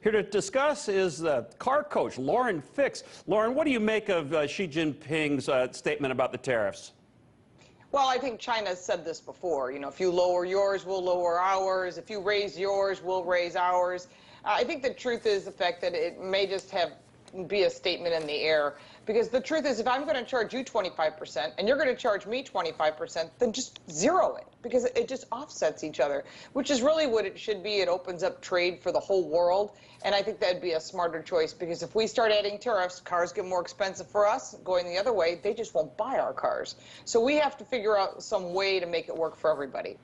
Here to discuss is car coach Lauren Fix. Lauren, what do you make of Xi Jinping's statement about the tariffs? Well, I think China's said this before. You know, if you lower yours, we'll lower ours. If you raise yours, we'll raise ours. I think the truth is the fact that it may just be a statement in the air. Because the truth is, if I'm going to charge you 25% and you're going to charge me 25%, then just zero it, because it just offsets each other, which is really what it should be. It opens up trade for the whole world, and I think that'd be a smarter choice, because if we start adding tariffs, cars get more expensive for us. Going the other way, they just won't buy our cars. So we have to figure out some way to make it work for everybody.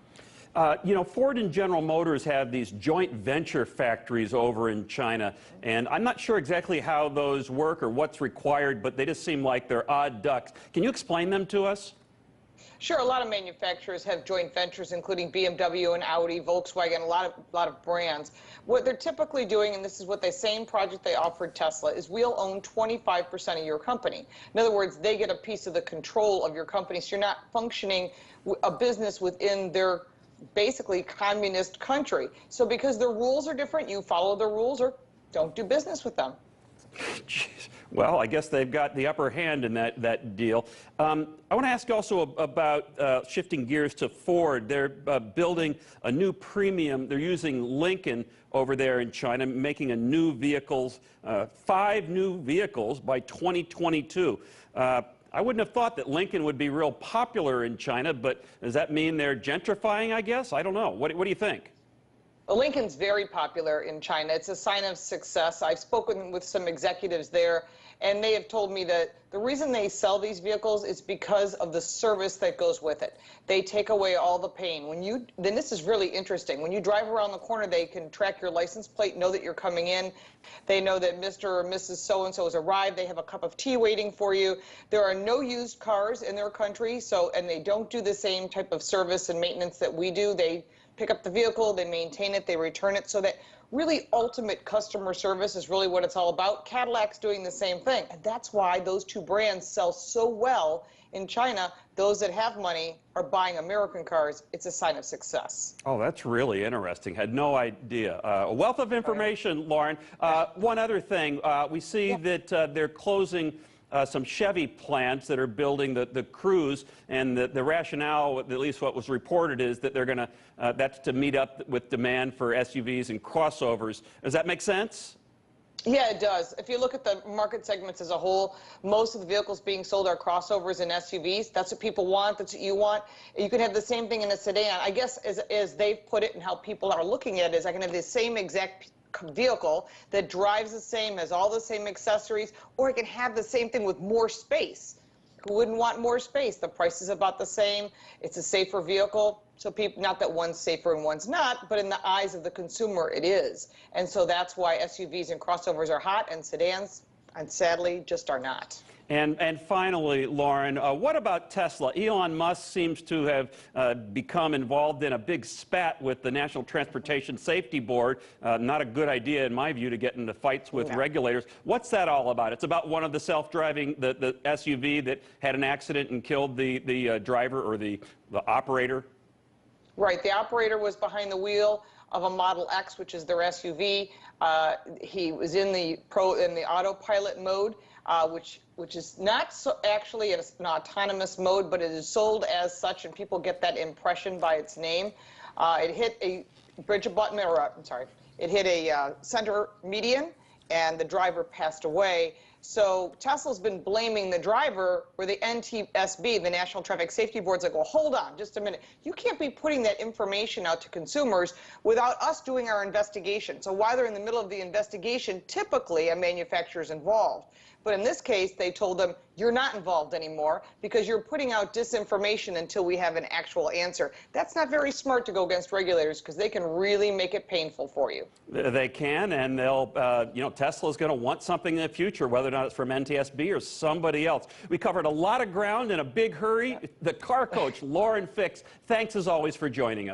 You know, Ford and General Motors have these joint venture factories over in China, and I'm not sure exactly how those work or what's required, but they just seem like they're odd ducks. Can you explain them to us? Sure, a lot of manufacturers have joint ventures, including BMW and Audi, Volkswagen, a lot of brands. What they're typically doing, and this is what the same project they offered Tesla, is we'll own 25% of your company. In other words, they get a piece of the control of your company, so you're not functioning a business within their basically communist country. So because the rules are different, you follow the rules or don't do business with them. Jeez. Well, I guess they've got the upper hand in that deal. I want to ask also about shifting gears to Ford. They're building a new premium. They're using Lincoln over there in China, making a new vehicles, 5 new vehicles by 2022. I wouldn't have thought that Lincoln would be real popular in China, but does that mean they're gentrifying, I guess? I don't know. What do you think? Well, Lincoln's very popular in China. It's a sign of success. I've spoken with some executives there, and they have told me that the reason they sell these vehicles is because of the service that goes with it. They take away all the pain. Then this is really interesting. When you drive around the corner, they can track your license plate, know that you're coming in. They know that Mr. or Mrs. So-and-so has arrived. They have a cup of tea waiting for you. There are no used cars in their country, and they don't do the same type of service and maintenance that we do. They pick up the vehicle, they maintain it, they return it, so that really ultimate customer service is really what it's all about. Cadillac's doing the same thing, and that's why those two brands sell so well in China. Those that have money are buying American cars. It's a sign of success. Oh, that's really interesting. Had no idea. A wealth of information, Lauren. One other thing, we see that they're closing some Chevy plants that are building the Cruze, and the rationale, at least what was reported, is that they're going to, that's to meet up with demand for SUVs and crossovers. Does that make sense? Yeah, it does. If you look at the market segments as a whole, most of the vehicles being sold are crossovers and SUVs. That's what people want. That's what you want. You can have the same thing in a sedan. I guess as they've put it and how people are looking at it is I can have the same exact vehicle that drives the same, has all the same accessories, or it can have the same thing with more space. Who wouldn't want more space? The price is about the same. It's a safer vehicle. So people, not that one's safer and one's not, but in the eyes of the consumer, it is. And so that's why SUVs and crossovers are hot, and sedans, and sadly, just are not. And finally, Lauren, what about Tesla? Elon Musk seems to have become involved in a big spat with the National Transportation Safety Board. Not a good idea, in my view, to get into fights with regulators. What's that all about? It's about one of the self-driving, the SUV that had an accident and killed the driver or the operator? Right. The operator was behind the wheel of a Model X, which is their SUV. He was in the autopilot mode, which is not actually an autonomous mode, but it is sold as such, and people get that impression by its name. It hit a it hit a center median, and the driver passed away. So Tesla's been blaming the driver, where the NTSB, the National Traffic Safety Board's like, well, hold on just a minute. You can't be putting that information out to consumers without us doing our investigation. So while they're in the middle of the investigation, typically a manufacturer's involved. But in this case, they told them, you're not involved anymore because you're putting out disinformation until we have an actual answer. That's not very smart to go against regulators, because they can really make it painful for you. They can, and they'll, you know, Tesla's going to want something in the future, whether or not it's from NTSB or somebody else. We covered a lot of ground in a big hurry. The car coach, Lauren Fix, thanks as always for joining us.